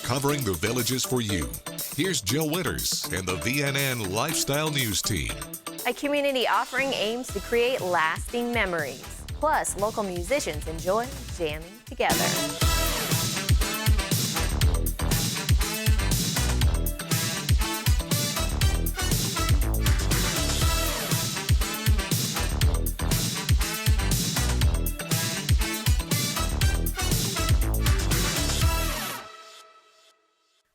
covering the Villages for you. Here's Jill Winters and the VNN Lifestyle News Team. A community offering aims to create lasting memories. Plus, local musicians enjoy jamming together.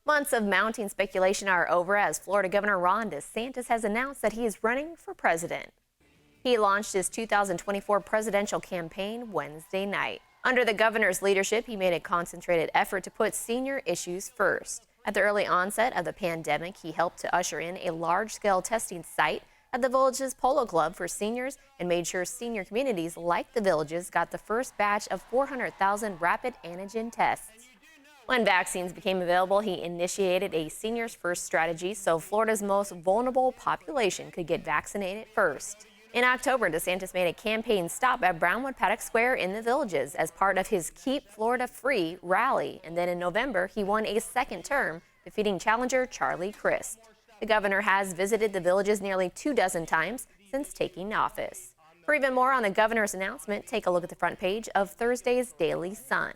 Months of mounting speculation are over as Florida Governor Ron DeSantis has announced that he is running for president. He launched his 2024 presidential campaign Wednesday night. Under the governor's leadership, he made a concentrated effort to put senior issues first. At the early onset of the pandemic, he helped to usher in a large-scale testing site at the Villages Polo Club for seniors and made sure senior communities like the Villages got the first batch of 400,000 rapid antigen tests. When vaccines became available, he initiated a seniors first strategy so Florida's most vulnerable population could get vaccinated first. In October, DeSantis made a campaign stop at Brownwood Paddock Square in the Villages as part of his Keep Florida Free rally. And then in November, he won a second term, defeating challenger Charlie Crist. The governor has visited the Villages nearly 24 times since taking office. For even more on the governor's announcement, take a look at the front page of Thursday's Daily Sun.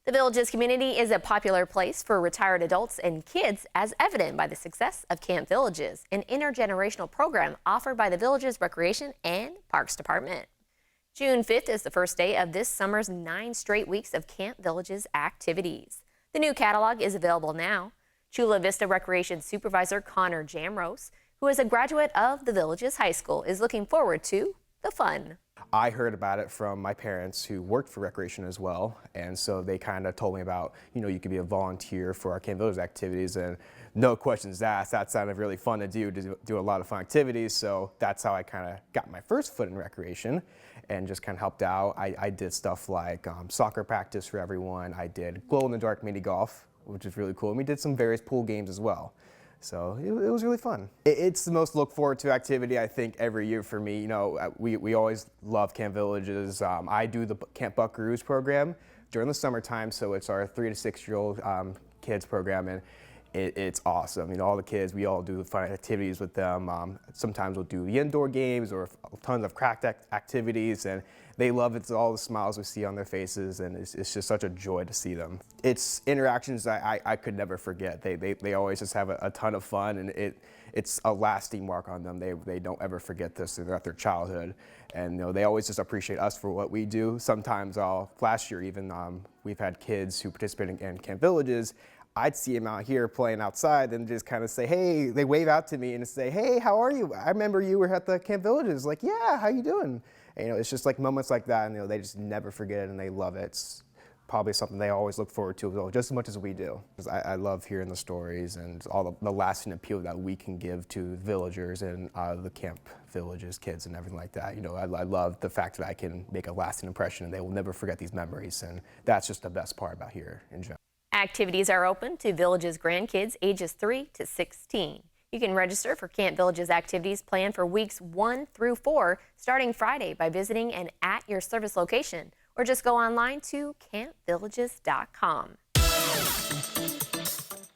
The Villages community is a popular place for retired adults and kids, as evident by the success of Camp Villages, an intergenerational program offered by the Villages Recreation and Parks Department. June 5th is the first day of this summer's 9 straight weeks of Camp Villages activities. The new catalog is available now. Chula Vista Recreation Supervisor Connor Jamrose, who is a graduate of the Villages High School, is looking forward to the fun. I heard about it from my parents who worked for recreation as well, and so they kind of told me about, you could be a volunteer for our Camp Villages activities, and no questions asked. That sounded really fun to do a lot of fun activities, so that's how I kind of got my first foot in recreation and just kind of helped out. I did stuff like soccer practice for everyone. I did glow-in-the-dark mini golf, which is really cool, and we did some various pool games as well. So it was really fun. It's the most look forward to activity, I think, every year for me. We always love Camp Villages. I do the Camp Buckaroos program during the summertime, so it's our 3 to 6 year old kids program, and it's awesome. All the kids, we all do fun activities with them. Sometimes we'll do the indoor games or tons of craft activities, and they love it. It's all the smiles we see on their faces, and it's just such a joy to see them. It's interactions I could never forget. They always just have a ton of fun, and it's a lasting mark on them. They don't ever forget this throughout their childhood, and they always just appreciate us for what we do. Sometimes last year even, we've had kids who participate in Camp Villages. I'd see them out here playing outside and just kind of say, hey, they wave out to me and say, hey, how are you? I remember you were at the Camp Villages. Like, yeah, how you doing? And, it's just like moments like that, and they just never forget it, and they love it. It's probably something they always look forward to as well, just as much as we do. I love hearing the stories and all the lasting appeal that we can give to villagers and the Camp Villages kids and everything like that. I love the fact that I can make a lasting impression, and they will never forget these memories, and that's just the best part about here in general. Activities are open to Villages grandkids ages 3 to 16. You can register for Camp Villages activities planned for weeks 1 through 4 starting Friday by visiting an at your service location or just go online to campvillages.com.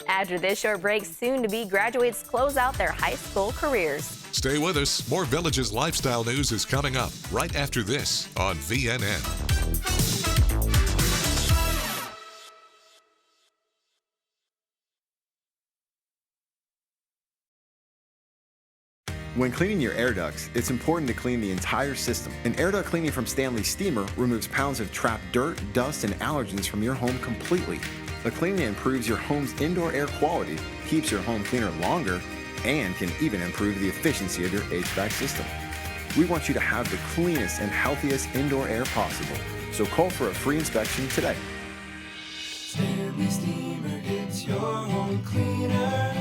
After this short break, soon-to-be graduates close out their high school careers. Stay with us. More Villages lifestyle news is coming up right after this on VNN. When cleaning your air ducts, it's important to clean the entire system. An air duct cleaning from Stanley Steamer removes pounds of trapped dirt, dust, and allergens from your home completely. The cleaning improves your home's indoor air quality, keeps your home cleaner longer, and can even improve the efficiency of your HVAC system. We want you to have the cleanest and healthiest indoor air possible, so call for a free inspection today. Stanley Steamer gets your home cleaner.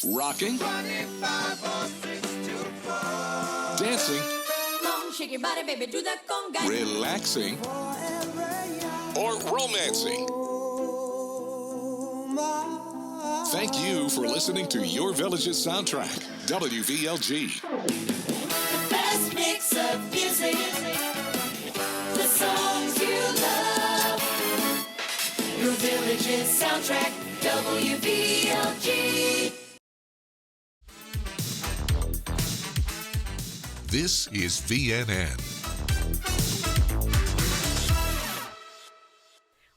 Rocking, dancing, shake your body, baby, do that conga. Relaxing, or romancing. Thank you for listening to Your Village's soundtrack, WVLG. The best mix of music, the songs you love. Your Village's soundtrack, WVLG. This is VNN.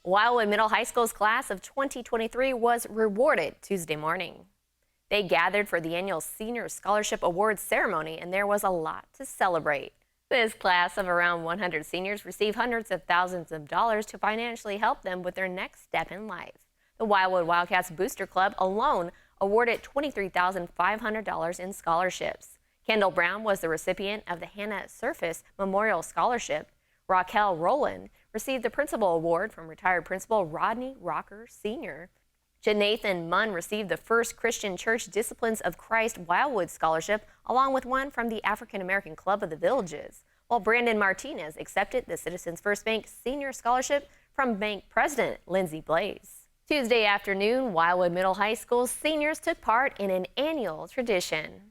Wildwood Middle High School's class of 2023 was rewarded Tuesday morning. They gathered for the annual Senior Scholarship Awards ceremony, and there was a lot to celebrate. This class of around 100 seniors received hundreds of thousands of dollars to financially help them with their next step in life. The Wildwood Wildcats Booster Club alone awarded $23,500 in scholarships. Kendall Brown was the recipient of the Hannah Surface Memorial Scholarship. Raquel Rowland received the Principal Award from retired Principal Rodney Rocker Sr. Janathan Munn received the First Christian Church Disciplines of Christ Wildwood Scholarship, along with one from the African American Club of the Villages, while Brandon Martinez accepted the Citizens First Bank Senior Scholarship from Bank President Lindsay Blaze. Tuesday afternoon, Wildwood Middle High School seniors took part in an annual tradition.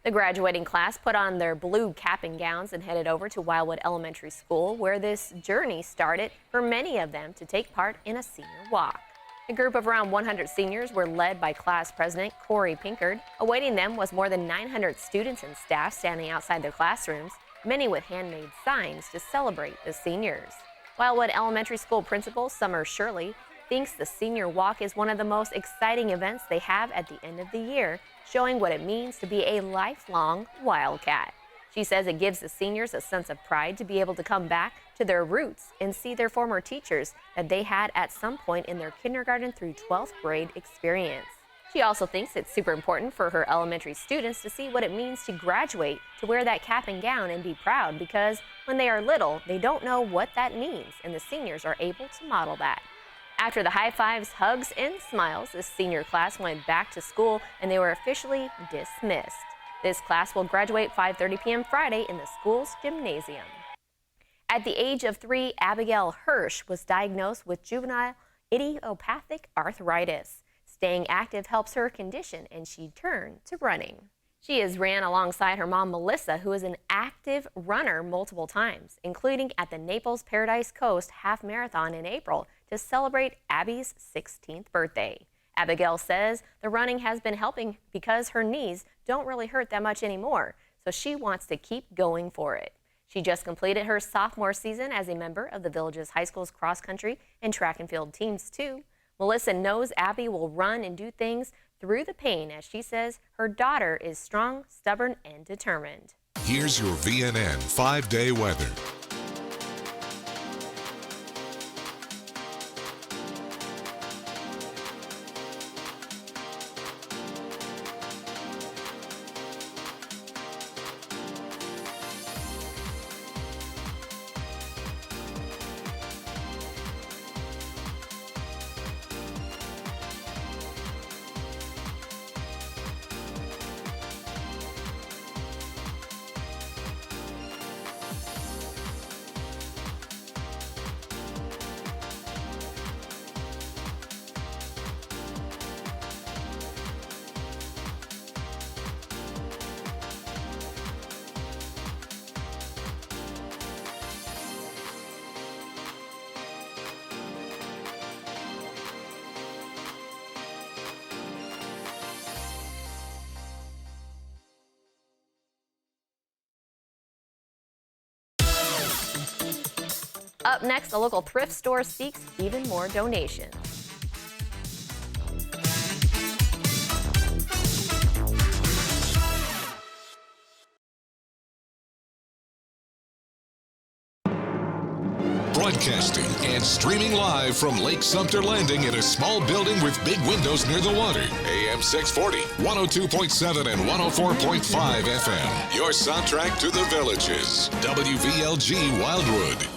The graduating class put on their blue cap and gowns and headed over to Wildwood Elementary School, where this journey started for many of them to take part in a senior walk. A group of around 100 seniors were led by class president Corey Pinkard. Awaiting them was more than 900 students and staff standing outside their classrooms, many with handmade signs to celebrate the seniors. Wildwood Elementary School Principal Summer Shirley thinks the senior walk is one of the most exciting events they have at the end of the year, showing what it means to be a lifelong Wildcat. She says it gives the seniors a sense of pride to be able to come back to their roots and see their former teachers that they had at some point in their kindergarten through 12th grade experience. She also thinks it's super important for her elementary students to see what it means to graduate, to wear that cap and gown and be proud, because when they are little, they don't know what that means, and the seniors are able to model that. After the high fives, hugs, and smiles, the senior class went back to school and they were officially dismissed. This class will graduate 5:30 p.m. Friday in the school's gymnasium. At the age of 3, Abigail Hirsch was diagnosed with juvenile idiopathic arthritis. Staying active helps her condition, and she turned to running. She has ran alongside her mom, Melissa, who is an active runner multiple times, including at the Naples Paradise Coast Half Marathon in April to celebrate Abby's 16th birthday. Abigail says the running has been helping because her knees don't really hurt that much anymore, so she wants to keep going for it. She just completed her sophomore season as a member of the Villages High School's cross country and track and field teams, too. Melissa knows Abby will run and do things through the pain, as she says her daughter is strong, stubborn, and determined. Here's your VNN 5-day weather. Up next, a local thrift store seeks even more donations. Broadcasting and streaming live from Lake Sumter Landing in a small building with big windows near the water. AM 640, 102.7 and 104.5 FM. Your soundtrack to the Villages. WVLG Wildwood.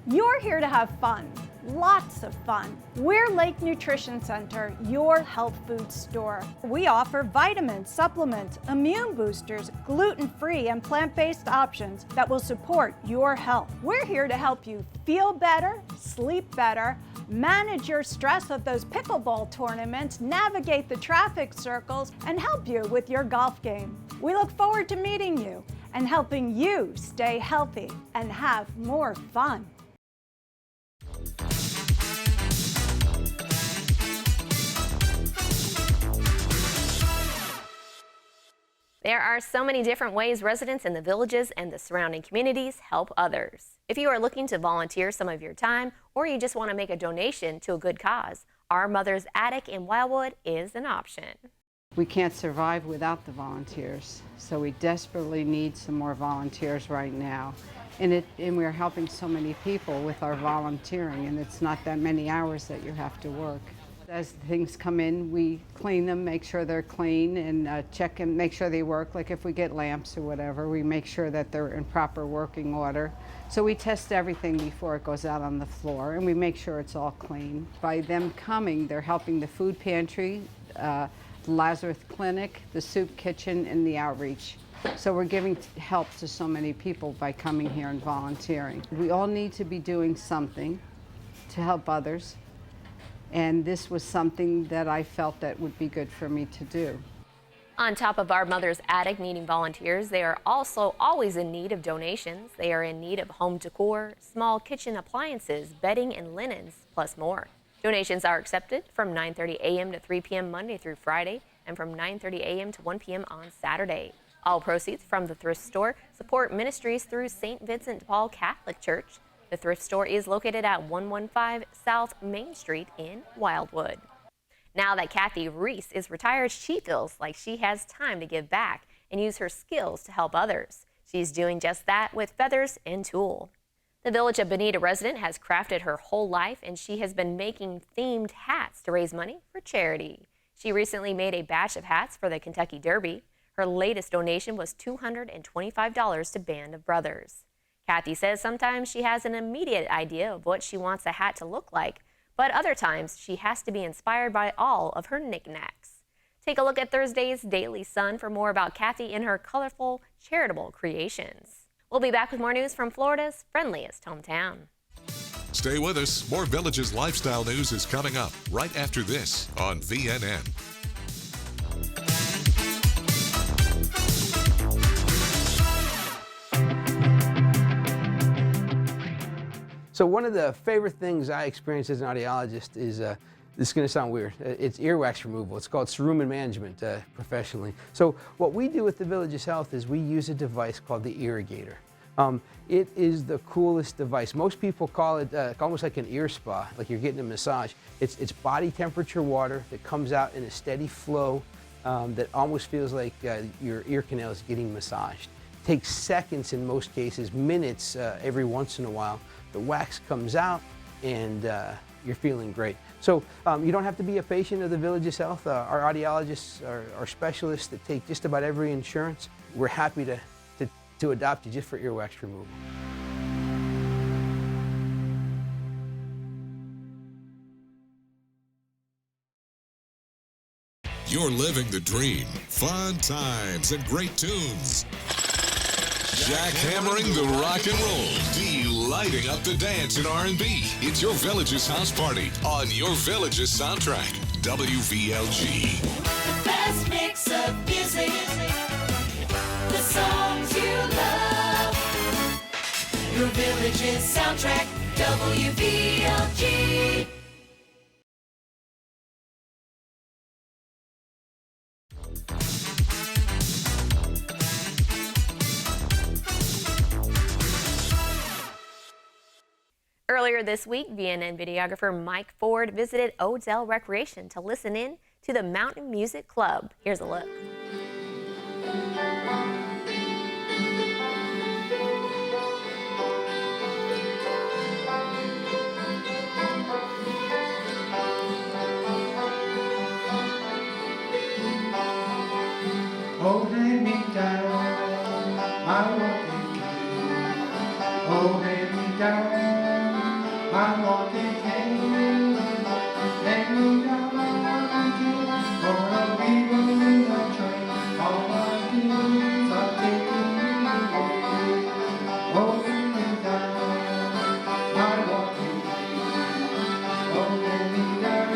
You're here to have fun, lots of fun. We're Lake Nutrition Center, your health food store. We offer vitamins, supplements, immune boosters, gluten-free and plant-based options that will support your health. We're here to help you feel better, sleep better, manage your stress of those pickleball tournaments, navigate the traffic circles, and help you with your golf game. We look forward to meeting you and helping you stay healthy and have more fun. There are so many different ways residents in the villages and the surrounding communities help others. If you are looking to volunteer some of your time or you just want to make a donation to a good cause, Our Mother's Attic in Wildwood is an option. We can't survive without the volunteers, so we desperately need some more volunteers right now. And we're helping so many people with our volunteering, and it's not that many hours that you have to work. As things come in, we clean them, make sure they're clean, and check and make sure they work. Like if we get lamps or whatever, we make sure that they're in proper working order. So we test everything before it goes out on the floor, and we make sure it's all clean. By them coming, they're helping the food pantry, the Lazarus Clinic, the soup kitchen, and the outreach. So we're giving help to so many people by coming here and volunteering. We all need to be doing something to help others. And this was something that I felt that would be good for me to do. On top of Our Mother's Attic needing volunteers, they are also always in need of donations. They are in need of home decor, small kitchen appliances, bedding and linens, plus more. Donations are accepted from 9:30 a.m. to 3 p.m. Monday through Friday and from 9:30 a.m. to 1 p.m. on Saturday. All proceeds from the thrift store support ministries through St. Vincent de Paul Catholic Church. The thrift store is located at 115 South Main Street in Wildwood. Now that Kathy Reese is retired, she feels like she has time to give back and use her skills to help others. She's doing just that with feathers and tulle. The Village of Bonita resident has crafted her whole life, and she has been making themed hats to raise money for charity. She recently made a batch of hats for the Kentucky Derby. Her latest donation was $225 to Band of Brothers. Kathy says sometimes she has an immediate idea of what she wants a hat to look like, but other times she has to be inspired by all of her knickknacks. Take a look at Thursday's Daily Sun for more about Kathy and her colorful charitable creations. We'll be back with more news from Florida's friendliest hometown. Stay with us. More Villages lifestyle news is coming up right after this on VNN. So one of the favorite things I experience as an audiologist is, this is going to sound weird, it's earwax removal. It's called cerumen management professionally. So what we do with the Villages Health is we use a device called the Irrigator. It is the coolest device. Most people call it almost like an ear spa, like you're getting a massage. It's body temperature water that comes out in a steady flow that almost feels like your ear canal is getting massaged. It takes seconds in most cases, minutes every once in a while. The wax comes out and you're feeling great. So you don't have to be a patient of the Villages Health. Our audiologists are specialists that take just about every insurance. We're happy to adopt you just for earwax removal. You're living the dream. Fun times and great tunes. Jackhammering the rock and roll, delighting up the dance in R&B. It's your Villages house party on your Villages soundtrack, WVLG. The best mix of music, the songs you love. Your Villages soundtrack, WVLG. Earlier this week, VNN videographer Mike Ford visited Odell Recreation to listen in to the Mountain Music Club. Here's a look. Holding me down, I want you. Holding me down. I'm walking cane. Take me down the mountain, gonna be running the train. All my dreams are taking me away, holding me down. My walking cane, holding me down.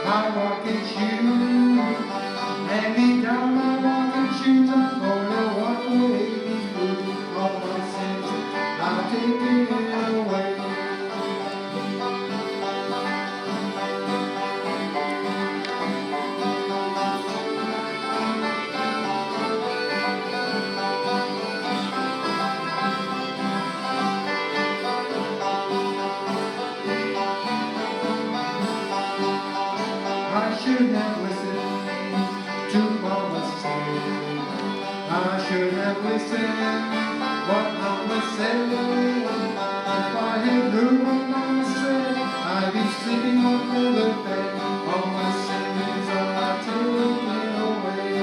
My walking shoes, hand me down my walking shoes. I'm gonna walk away these blues. All my sins, I'm taking it away. I should have listened to Mama say. I should have listened what Mama said. If I had heard what Mama said, I'd be sitting on the bed. All my sins are taken away.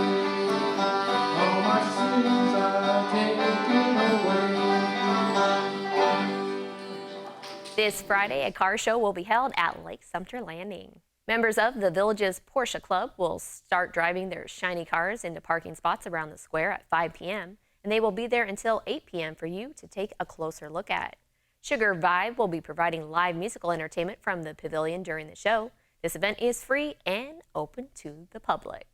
All my sins are taken away. This Friday, a car show will be held at Lake Sumter Landing. Members of the village's Porsche Club will start driving their shiny cars into parking spots around the square at 5 p.m., and they will be there until 8 p.m. for you to take a closer look at. Sugar Vibe will be providing live musical entertainment from the pavilion during the show. This event is free and open to the public.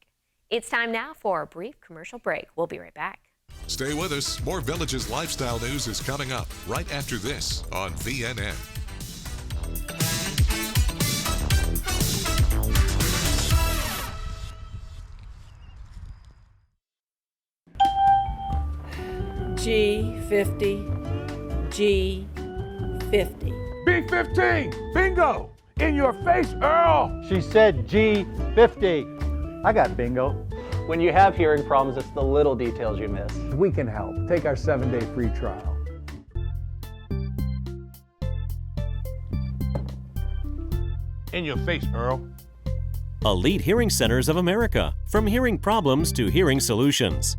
It's time now for a brief commercial break. We'll be right back. Stay with us. More Villages lifestyle news is coming up right after this on VNN. G50, G50. B15, bingo! In your face, Earl! She said G50. I got bingo. When you have hearing problems, it's the little details you miss. We can help. Take our 7-day free trial. In your face, Earl. Elite Hearing Centers of America. From hearing problems to hearing solutions.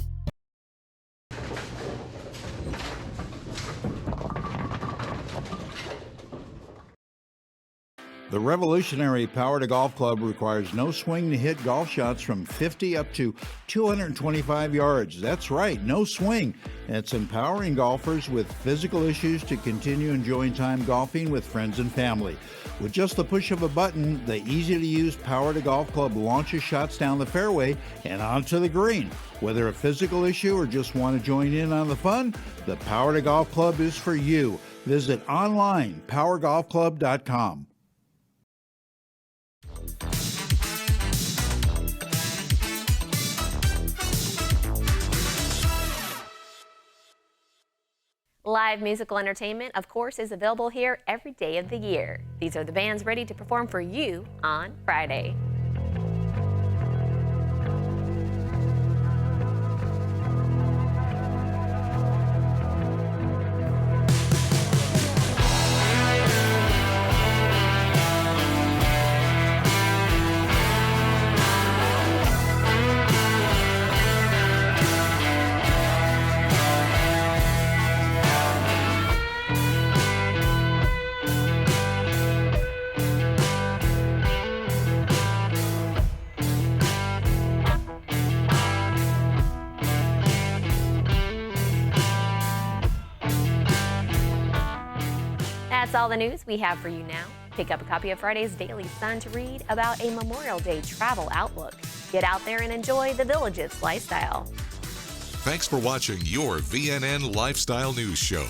The revolutionary Power to Golf Club requires no swing to hit golf shots from 50 up to 225 yards. That's right, no swing. It's empowering golfers with physical issues to continue enjoying time golfing with friends and family. With just the push of a button, the easy-to-use Power to Golf Club launches shots down the fairway and onto the green. Whether a physical issue or just want to join in on the fun, the Power to Golf Club is for you. Visit online, powergolfclub.com. Live musical entertainment, of course, is available here every day of the year. These are the bands ready to perform for you on Friday. That's all the news we have for you now. Pick up a copy of Friday's Daily Sun to read about a Memorial Day travel outlook. Get out there and enjoy the Village's lifestyle. Thanks for watching your VNN Lifestyle News Show.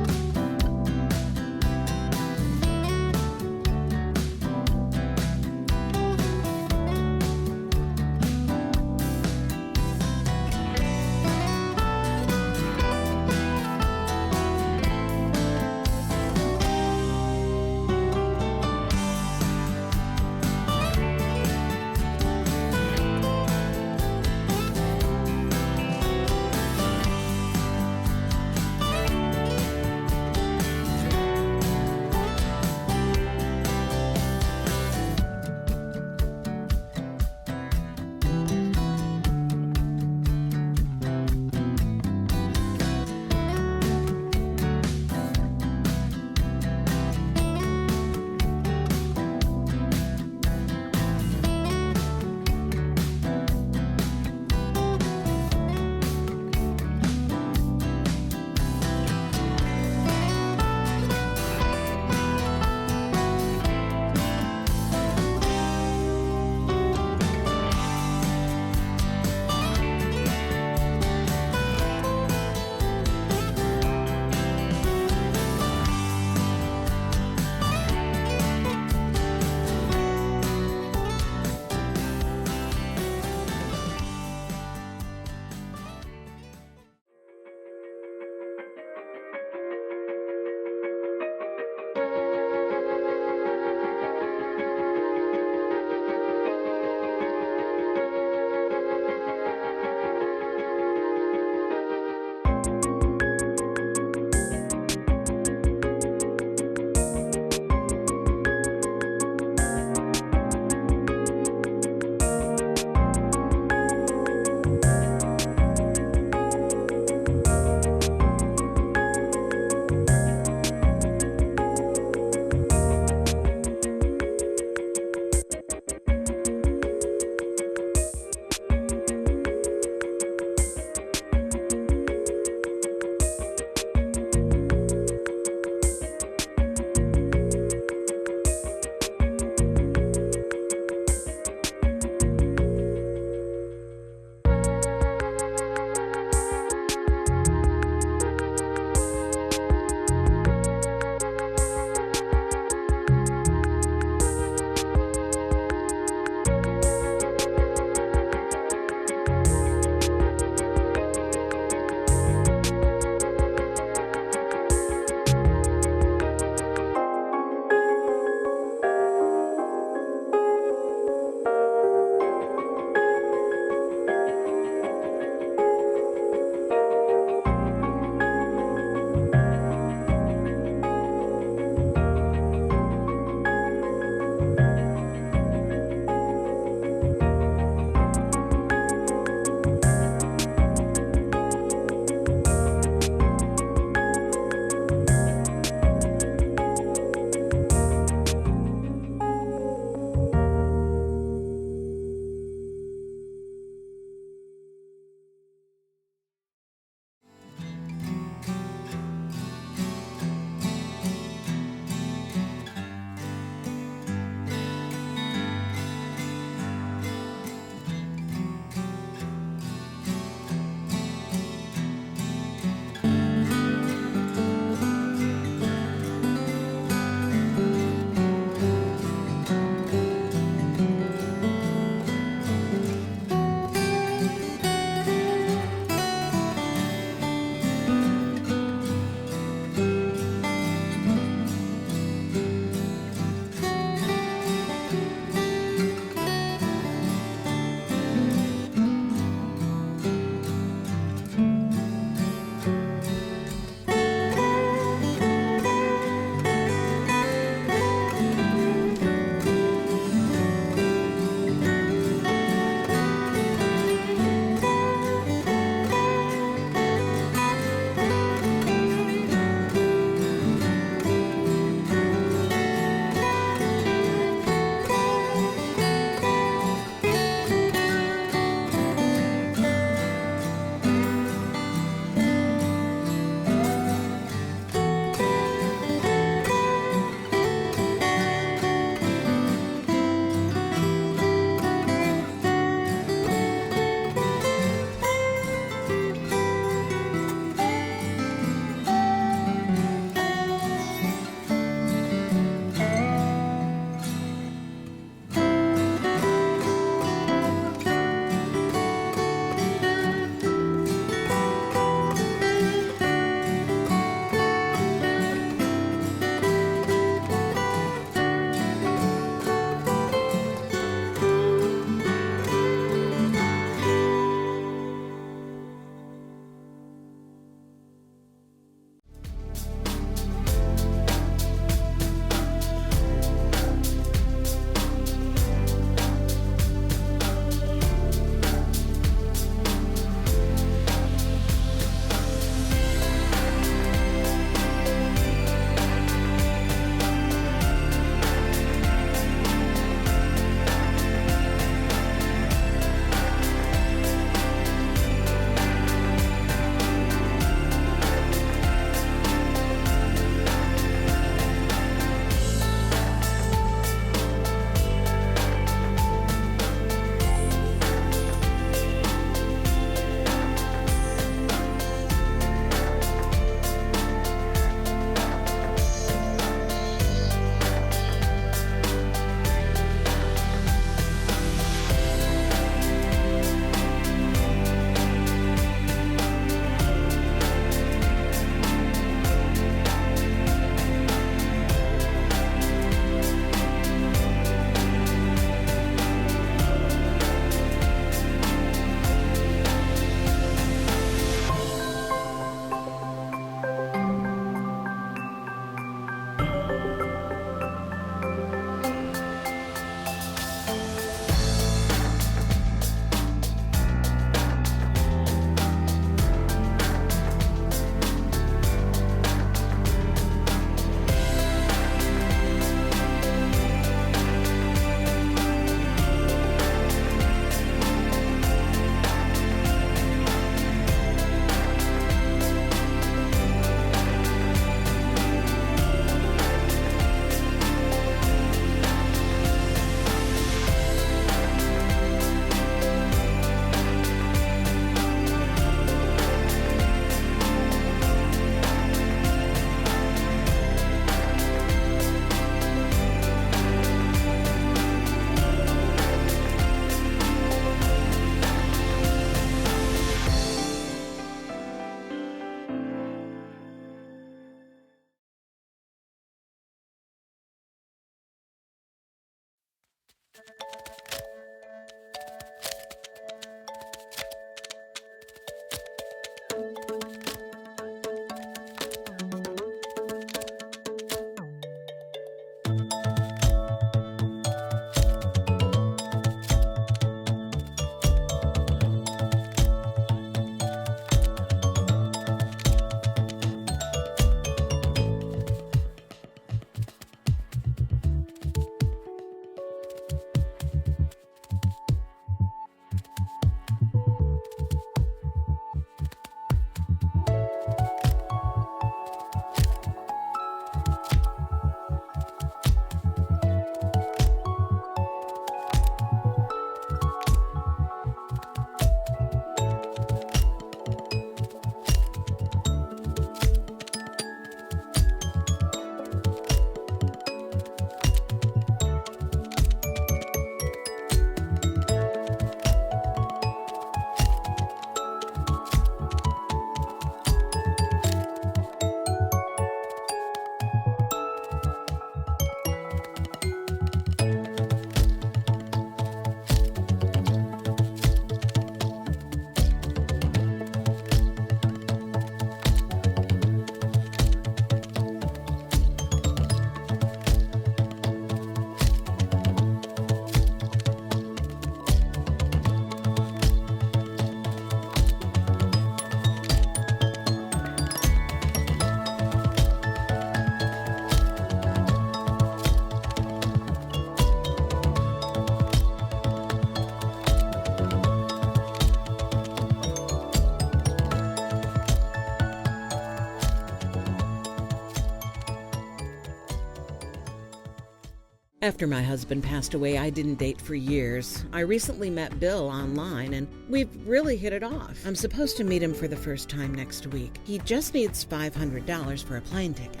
After my husband passed away, I didn't date for years. I recently met Bill online, and we've really hit it off. I'm supposed to meet him for the first time next week. He just needs $500 for a plane ticket.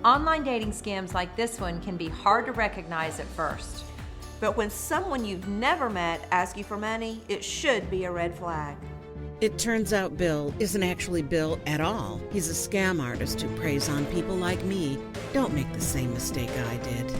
Online dating scams like this one can be hard to recognize at first. But when someone you've never met asks you for money, it should be a red flag. It turns out Bill isn't actually Bill at all. He's a scam artist who preys on people like me. Don't make the same mistake I did.